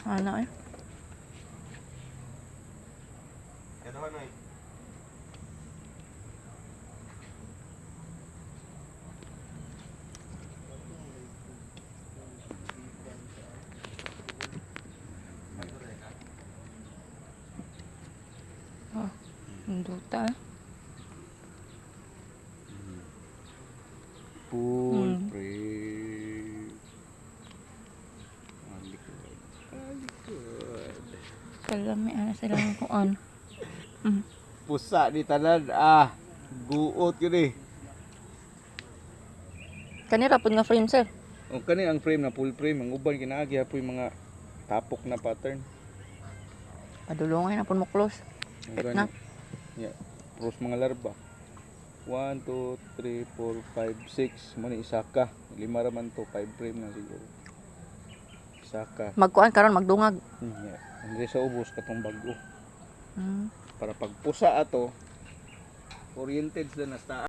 Ano eh? Kadahan na eh. Oh, duta eh. Full Hmm. frame. Ang likod. Ang likod. Kalami ano sila ng kuan. Pusa di tanan. Ah. Guot yun eh. Kanira pud nga frame sir. O kani ang frame na full frame. Ang uban kinaagi po yung mga tapok na pattern. Padulongay na pud mo close. Ang Pit gani. na. Yeah. Pros mga larba. 1, 2, 3, 4, 5, 6. Muna isa ka. 5 raman to. 5 frame na siguro. Isa ka. Magkuan karon magdungag. Yeah. Andre sa ubos katong bago. Hmm. Para pag pusa ato, oriented na nasta